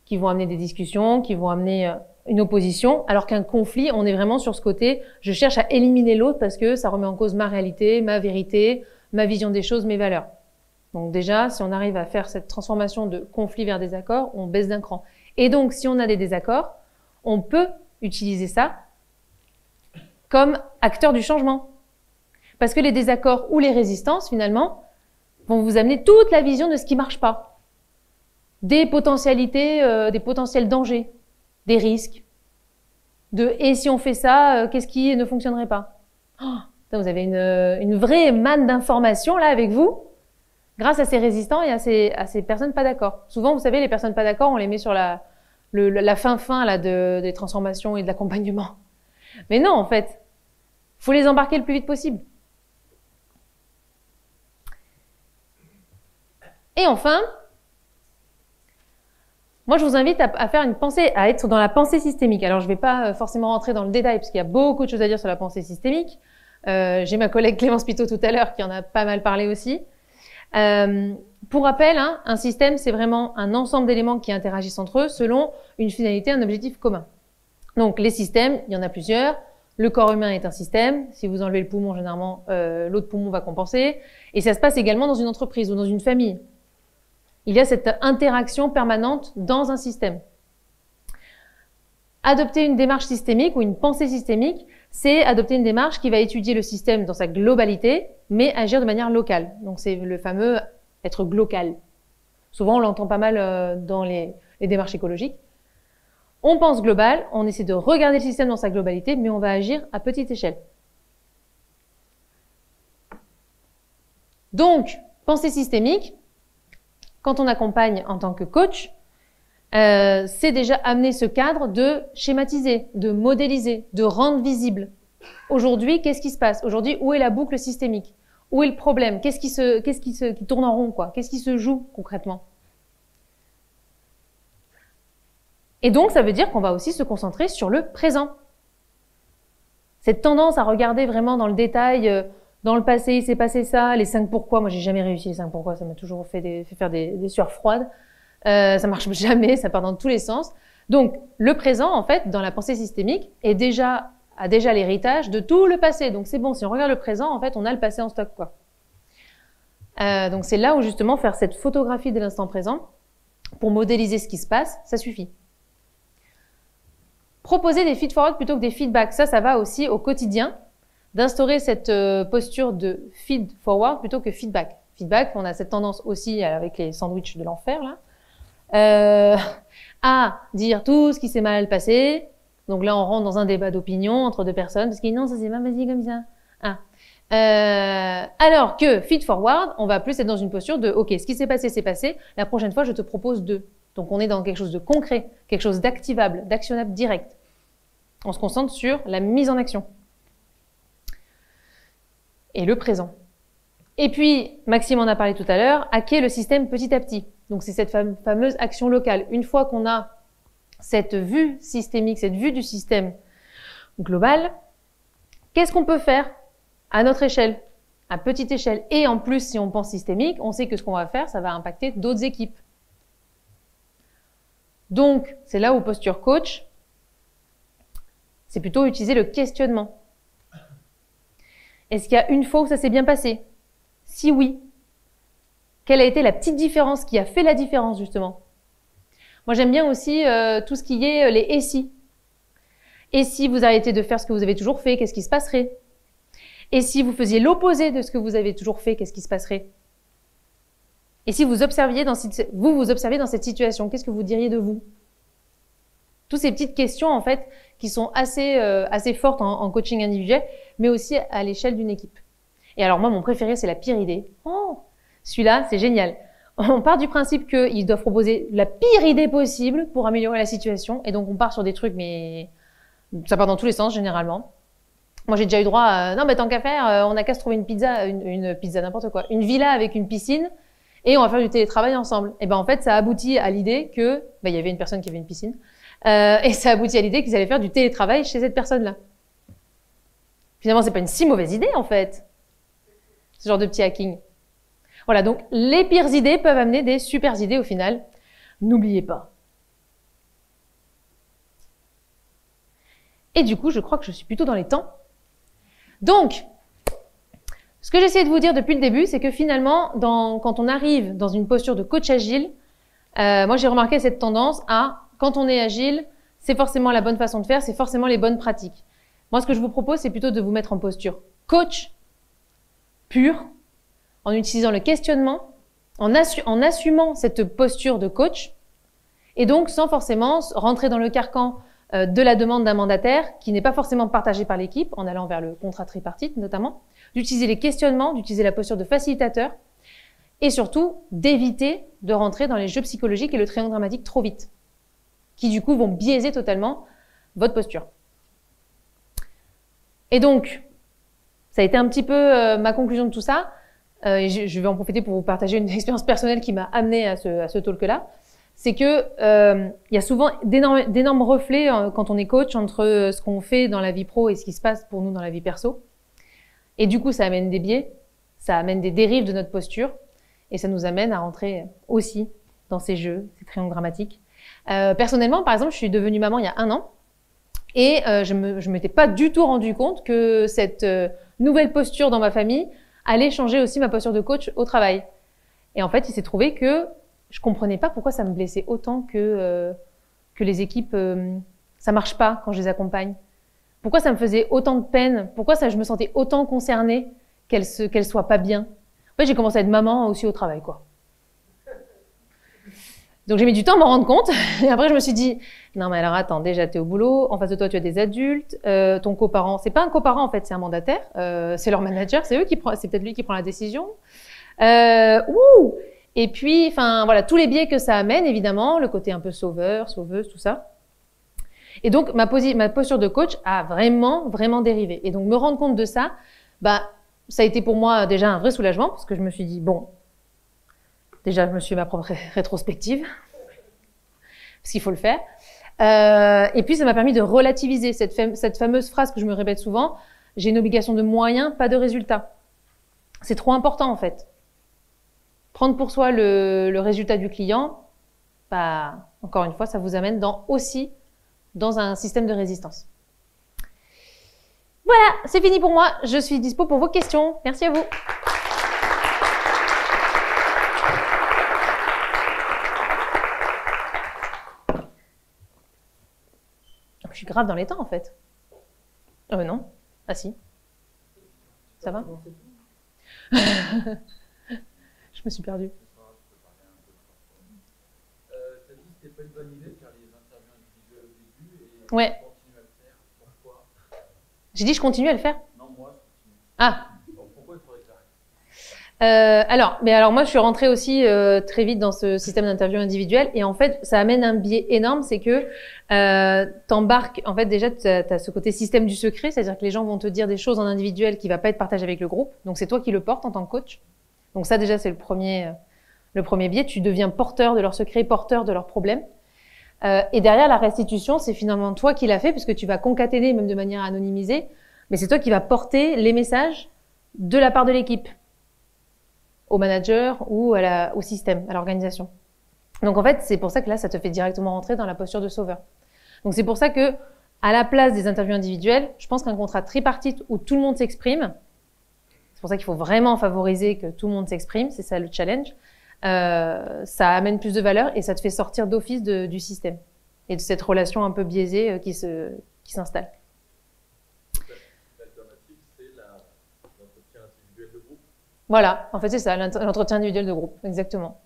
qui vont amener des discussions, qui vont amener une opposition, alors qu'un conflit, on est vraiment sur ce côté, je cherche à éliminer l'autre parce que ça remet en cause ma réalité, ma vérité, ma vision des choses, mes valeurs. Donc déjà, si on arrive à faire cette transformation de conflit vers désaccord, on baisse d'un cran. Et donc, si on a des désaccords, on peut utiliser ça comme acteur du changement. Parce que les désaccords ou les résistances, finalement, vont vous amener toute la vision de ce qui marche pas. Des potentialités, des potentiels dangers, des risques. Et si on fait ça, qu'est-ce qui ne fonctionnerait pas? Oh, vous avez une vraie manne d'informations là avec vous, grâce à ces résistants et à ces personnes pas d'accord. Souvent, vous savez, les personnes pas d'accord, on les met sur la fin là des transformations et de l'accompagnement. Mais non, en fait, faut les embarquer le plus vite possible. Et enfin, moi, je vous invite à faire une pensée, à être dans la pensée systémique. Alors, je ne vais pas forcément rentrer dans le détail parce qu'il y a beaucoup de choses à dire sur la pensée systémique. J'ai ma collègue Clémence Pitot tout à l'heure qui en a pas mal parlé aussi. Pour rappel, un système, c'est vraiment un ensemble d'éléments qui interagissent entre eux selon une finalité, un objectif commun. Donc, les systèmes, il y en a plusieurs. Le corps humain est un système. Si vous enlevez le poumon, généralement, l'autre poumon va compenser. Et ça se passe également dans une entreprise ou dans une famille. Il y a cette interaction permanente dans un système. Adopter une démarche systémique ou une pensée systémique, c'est adopter une démarche qui va étudier le système dans sa globalité, mais agir de manière locale. Donc c'est le fameux être glocal. Souvent on l'entend pas mal dans les démarches écologiques. On pense global, on essaie de regarder le système dans sa globalité, mais on va agir à petite échelle. Donc, pensée systémique, quand on accompagne en tant que coach, c'est déjà amener ce cadre de schématiser, de modéliser, de rendre visible. Aujourd'hui, qu'est-ce qui se passe? Aujourd'hui, où est la boucle systémique? Où est le problème? Qu'est-ce qui tourne en rond, quoi? Qu'est-ce qui se joue concrètement? Et donc, ça veut dire qu'on va aussi se concentrer sur le présent. Cette tendance à regarder vraiment dans le détail, dans le passé, il s'est passé ça, les 5 pourquoi. Moi, j'ai jamais réussi les 5 pourquoi. Ça m'a toujours fait faire des sueurs froides. Ça marche jamais, ça part dans tous les sens. Donc, le présent, en fait, dans la pensée systémique, a déjà l'héritage de tout le passé. Donc, c'est bon, si on regarde le présent, en fait, on a le passé en stock, quoi. Donc, c'est là où, justement, faire cette photographie de l'instant présent, pour modéliser ce qui se passe, ça suffit. Proposer des feed-forward plutôt que des feedbacks, ça va aussi au quotidien, d'instaurer cette posture de feed-forward plutôt que feedback. Feedback, on a cette tendance aussi, avec les sandwichs de l'enfer, là, à dire tout ce qui s'est mal passé. Donc là, on rentre dans un débat d'opinion entre deux personnes, parce que non, ça s'est pas passé comme ça. Alors que feed-forward, on va plus être dans une posture de « Ok, ce qui s'est passé, c'est passé. La prochaine fois, je te propose de… » Donc, on est dans quelque chose de concret, quelque chose d'activable, d'actionnable direct. On se concentre sur la mise en action et le présent. Et puis, Maxime en a parlé tout à l'heure, hacker le système petit à petit. Donc, c'est cette fameuse action locale. Une fois qu'on a cette vue systémique, cette vue du système global, qu'est-ce qu'on peut faire à notre échelle, à petite échelle? Et en plus, si on pense systémique, on sait que ce qu'on va faire, ça va impacter d'autres équipes. Donc, c'est là où posture coach, c'est plutôt utiliser le questionnement. Est-ce qu'il y a une fois où ça s'est bien passé? Si oui, quelle a été la petite différence qui a fait la différence, justement? Moi, j'aime bien aussi tout ce qui est les « et si ». Et si vous arrêtez de faire ce que vous avez toujours fait, qu'est-ce qui se passerait? Et si vous faisiez l'opposé de ce que vous avez toujours fait, qu'est-ce qui se passerait? Et si vous observiez vous observiez dans cette situation, qu'est-ce que vous diriez de vous? Toutes ces petites questions, en fait, qui sont assez fortes en coaching individuel, mais aussi à l'échelle d'une équipe. Et alors moi, mon préféré, c'est la pire idée. Oh, celui-là, c'est génial. On part du principe qu'ils doivent proposer la pire idée possible pour améliorer la situation. Et donc, on part sur des trucs, mais ça part dans tous les sens, généralement. Moi, j'ai déjà eu droit à, non, mais tant qu'à faire, on n'a qu'à se trouver une pizza, n'importe quoi, une villa avec une piscine, et on va faire du télétravail ensemble. Et ben, en fait, ça aboutit à l'idée que, il y avait une personne qui avait une piscine, et ça aboutit à l'idée qu'ils allaient faire du télétravail chez cette personne-là. Finalement, c'est pas une si mauvaise idée, en fait. Ce genre de petit hacking. Voilà, donc les pires idées peuvent amener des super idées au final. N'oubliez pas. Et du coup, je crois que je suis plutôt dans les temps. Donc, ce que j'essaie de vous dire depuis le début, c'est que finalement, quand on arrive dans une posture de coach agile, moi j'ai remarqué cette tendance à, quand on est agile, c'est forcément la bonne façon de faire, c'est forcément les bonnes pratiques. Moi, ce que je vous propose, c'est plutôt de vous mettre en posture coach pur, en utilisant le questionnement, en assumant cette posture de coach, et donc sans forcément rentrer dans le carcan de la demande d'un mandataire qui n'est pas forcément partagé par l'équipe, en allant vers le contrat tripartite notamment, d'utiliser les questionnements, d'utiliser la posture de facilitateur, et surtout d'éviter de rentrer dans les jeux psychologiques et le triangle dramatique trop vite, qui du coup vont biaiser totalement votre posture. Et donc, ça a été un petit peu ma conclusion de tout ça. Et je vais en profiter pour vous partager une expérience personnelle qui m'a amené à ce talk-là. C'est que il y a souvent d'énormes reflets quand on est coach entre ce qu'on fait dans la vie pro et ce qui se passe pour nous dans la vie perso. Et du coup, ça amène des biais, ça amène des dérives de notre posture, et ça nous amène à rentrer aussi dans ces jeux, ces triangles dramatiques. Personnellement, par exemple, je suis devenue maman il y a 1 an, et je m'étais pas du tout rendu compte que cette nouvelle posture dans ma famille allait changer aussi ma posture de coach au travail. Et en fait, il s'est trouvé que je comprenais pas pourquoi ça me blessait autant que les équipes, ça marche pas quand je les accompagne. Pourquoi ça me faisait autant de peine? Pourquoi je me sentais autant concernée qu'elles soient pas bien? En fait, j'ai commencé à être maman aussi au travail, quoi. Donc j'ai mis du temps à m'en rendre compte. Et après, je me suis dit, non mais alors attends, déjà t'es au boulot, en face de toi tu as des adultes, ton coparent, c'est pas un coparent en fait, c'est un mandataire, c'est leur manager, c'est peut-être lui qui prend la décision. Et puis, enfin voilà, tous les biais que ça amène, évidemment, le côté un peu sauveur, sauveuse, tout ça. Et donc ma posture de coach a vraiment dérivé. Et donc me rendre compte de ça, ça a été pour moi déjà un vrai soulagement parce que je me suis dit bon, déjà je me suis fait ma propre rétrospective parce qu'il faut le faire. Et puis ça m'a permis de relativiser cette fameuse phrase que je me répète souvent, j'ai une obligation de moyens, pas de résultats. C'est trop important en fait. Prendre pour soi le résultat du client, encore une fois, ça vous amène aussi dans un système de résistance. Voilà, c'est fini pour moi. Je suis dispo pour vos questions. Merci à vous. Je suis grave dans les temps en fait. Non. Ah si. Ça va? Je me suis perdue. T'as dit que c'était pas une bonne idée de faire les interviews individuelles au début et ouais. Continue à le faire. Pourquoi? J'ai dit je continue à le faire? Non, moi je continue. Ah. Donc, pourquoi il faudrait que Alors moi je suis rentrée aussi très vite dans ce système d'interview individuel et en fait ça amène un biais énorme, c'est que t'embarques en fait déjà t'as ce côté système du secret, c'est-à-dire que les gens vont te dire des choses en individuel qui va pas être partagé avec le groupe, donc c'est toi qui le portes en tant que coach. Donc ça déjà c'est le premier biais, tu deviens porteur de leurs secrets, porteur de leurs problèmes. Et derrière la restitution, c'est finalement toi qui l'as fait puisque tu vas concaténer même de manière anonymisée, mais c'est toi qui vas porter les messages de la part de l'équipe au manager ou au système, à l'organisation. Donc en fait, c'est pour ça que là, ça te fait directement rentrer dans la posture de sauveur. Donc c'est pour ça que, à la place des interviews individuelles, je pense qu'un contrat tripartite où tout le monde s'exprime, c'est pour ça qu'il faut vraiment favoriser que tout le monde s'exprime, c'est ça le challenge, ça amène plus de valeur et ça te fait sortir d'office du système et de cette relation un peu biaisée qui s'installe. L'alternative, c'est l'entretien individuel de groupe. Voilà, en fait c'est ça, l'entretien individuel de groupe, exactement.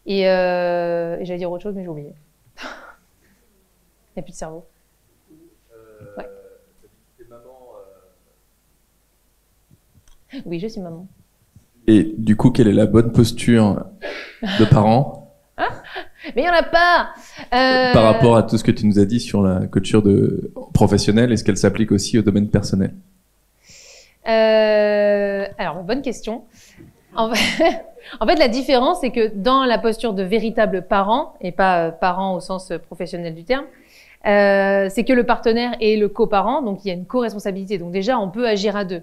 Et j'allais dire autre chose, mais j'ai oublié. Il n'y a plus de cerveau. Ouais. T'as dit que t'es maman. Oui, je suis maman. Et du coup, quelle est la bonne posture de parent mais il n'y en a pas par rapport à tout ce que tu nous as dit sur la culture professionnelle, est-ce qu'elle s'applique aussi au domaine personnel? Alors, bonne question. En fait, la différence, c'est que dans la posture de véritable parent, et pas parent au sens professionnel du terme, c'est que le partenaire est le coparent, donc il y a une co-responsabilité. Donc déjà, on peut agir à deux.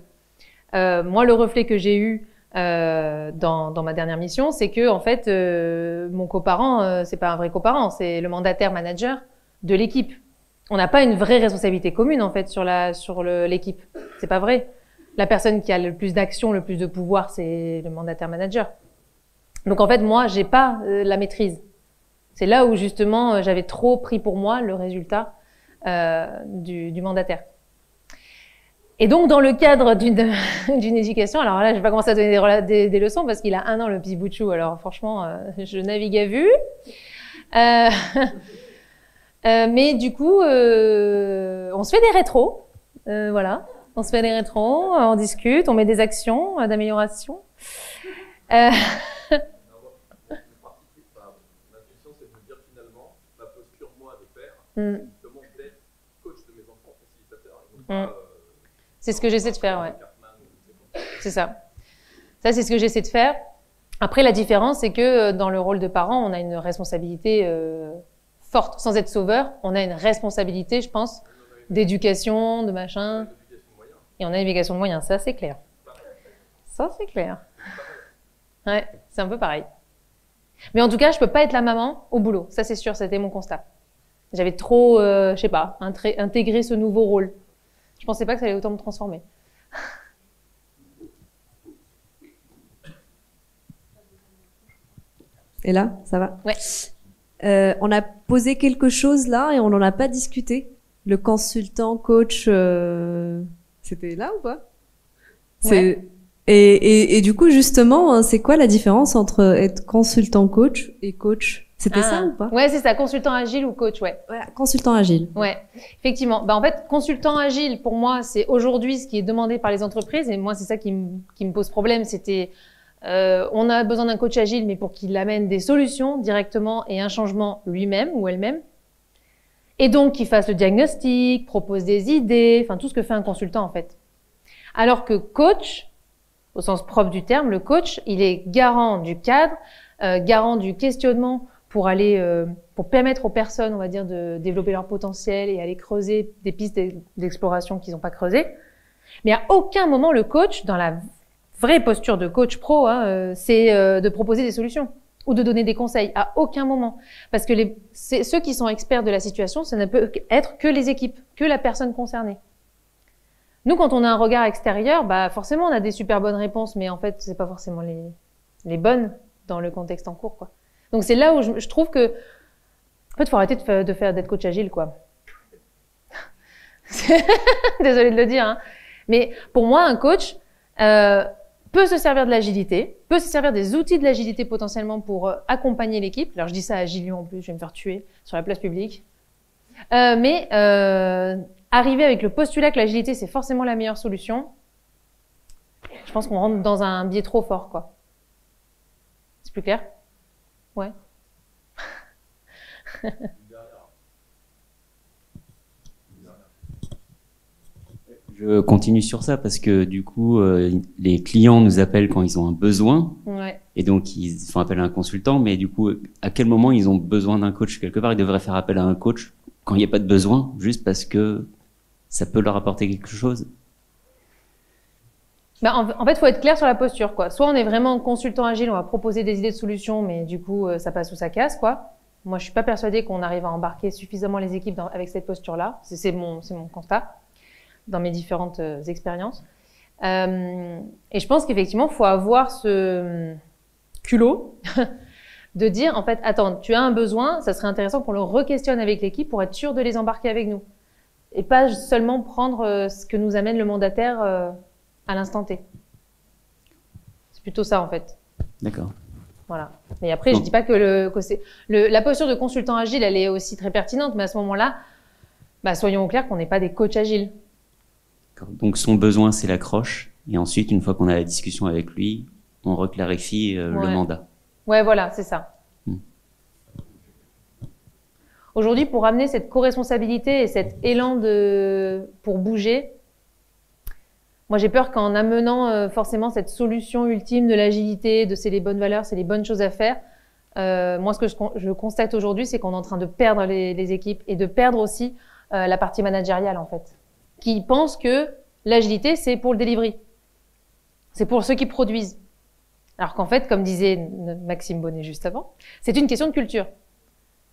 Moi, le reflet que j'ai eu dans ma dernière mission, c'est que en fait, mon coparent, c'est pas un vrai coparent, c'est le mandataire manager de l'équipe. On n'a pas une vraie responsabilité commune en fait sur l'équipe. C'est pas vrai. La personne qui a le plus d'action, le plus de pouvoir, c'est le mandataire manager. Donc en fait, moi, j'ai pas la maîtrise. C'est là où justement j'avais trop pris pour moi le résultat du mandataire. Et donc dans le cadre d'une éducation, alors là, je vais pas commencer à donner des leçons parce qu'il a 1 an le petit bout de chou. Alors franchement, je navigue à vue. Mais du coup, on se fait des rétros, voilà. On se fait des rétros, on discute, on met des actions d'amélioration. L'intuition, c'est de me dire finalement, ma posture, moi, de père, c'est justement d'être coach de mes enfants, facilitateur. C'est ce que j'essaie de faire, ouais. C'est ça. Ça, c'est ce que j'essaie de faire. Après, la différence, c'est que dans le rôle de parent, on a une responsabilité forte. Sans être sauveur, on a une responsabilité, je pense, d'éducation, de machin. Et on a une éducation de moyens, ça c'est clair. Ça c'est clair. Ouais, c'est un peu pareil. Mais en tout cas, je peux pas être la maman au boulot. Ça c'est sûr, c'était mon constat. J'avais trop, je sais pas, intégré ce nouveau rôle. Je pensais pas que ça allait autant me transformer. Et là, ça va? Ouais. On a posé quelque chose là et on n'en a pas discuté. Le consultant, coach, c'était là ou pas? Ouais. Et du coup, justement, c'est quoi la différence entre être consultant coach et coach? C'était ça ou pas? Ouais, c'est ça, consultant agile ou coach, ouais. Voilà, consultant agile. Ouais, effectivement. En fait, consultant agile, pour moi, c'est aujourd'hui ce qui est demandé par les entreprises. Et moi, c'est ça qui me pose problème. C'était, on a besoin d'un coach agile, mais pour qu'il amène des solutions directement et un changement lui-même ou elle-même. Et donc, qu'il fasse le diagnostic, propose des idées, enfin, tout ce que fait un consultant, en fait. Alors que coach, au sens propre du terme, le coach, il est garant du cadre, garant du questionnement pour permettre aux personnes, on va dire, de développer leur potentiel et aller creuser des pistes d'exploration qu'ils n'ont pas creusées. Mais à aucun moment, le coach, dans la vraie posture de coach pro, c'est de proposer des solutions ou de donner des conseils. À aucun moment. Parce que ceux qui sont experts de la situation, ça ne peut être que les équipes, que la personne concernée. Nous, quand on a un regard extérieur, bah forcément, on a des super bonnes réponses, mais en fait, c'est pas forcément les bonnes dans le contexte en cours, quoi. Donc c'est là où je trouve que, en fait, faut arrêter d'être coach agile, quoi. Désolée de le dire, hein. Mais pour moi, un coach peut se servir de l'agilité, peut se servir des outils de l'agilité potentiellement pour accompagner l'équipe. Alors je dis ça à Gillion en plus, je vais me faire tuer sur la place publique. Mais arriver avec le postulat que l'agilité c'est forcément la meilleure solution, Je pense qu'on rentre dans un biais trop fort, quoi. C'est plus clair? Ouais. Je continue sur ça parce que du coup, les clients nous appellent quand ils ont un besoin. Ouais. Et donc, ils font appel à un consultant. Mais du coup, à quel moment ils ont besoin d'un coach quelque part? Ils devraient faire appel à un coach quand il n'y a pas de besoin, juste parce que ça peut leur apporter quelque chose. Bah, en fait, il faut être clair sur la posture, quoi. Soit on est vraiment consultant agile, on va proposer des idées de solutions, mais du coup, ça passe ou ça casse, quoi. Moi, je suis pas persuadée qu'on arrive à embarquer suffisamment les équipes avec cette posture-là. C'est mon constat dans mes différentes expériences. Et je pense qu'effectivement, il faut avoir ce culot de dire, en fait, attends, tu as un besoin, ça serait intéressant qu'on le re-questionne avec l'équipe pour être sûr de les embarquer avec nous. Et pas seulement prendre ce que nous amène le mandataire à l'instant T. C'est plutôt ça, en fait. D'accord. Voilà. Mais après, je dis pas que la posture de consultant agile, elle est aussi très pertinente, mais à ce moment-là, bah, soyons au clair qu'on n'est pas des coachs agiles. Donc son besoin, c'est l'accroche. Et ensuite, une fois qu'on a la discussion avec lui, on reclarifie le mandat. Ouais, voilà, c'est ça. Aujourd'hui, pour amener cette co-responsabilité et cet élan pour bouger, moi j'ai peur qu'en amenant forcément cette solution ultime de l'agilité, de c'est les bonnes valeurs, c'est les bonnes choses à faire, moi ce que je constate aujourd'hui, c'est qu'on est en train de perdre les équipes et de perdre aussi la partie managériale en fait, qui pensent que l'agilité c'est pour le delivery, c'est pour ceux qui produisent. Alors qu'en fait, comme disait Maxime Bonnet juste avant, c'est une question de culture.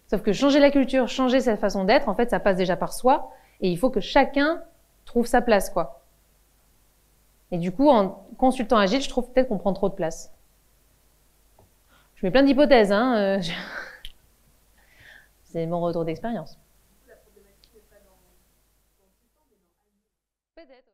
Sauf que changer la culture, changer sa façon d'être, en fait, ça passe déjà par soi, et il faut que chacun trouve sa place, quoi. Et du coup, en consultant agile, je trouve peut-être qu'on prend trop de place. Je mets plein d'hypothèses, hein. C'est mon retour d'expérience. Peut-être.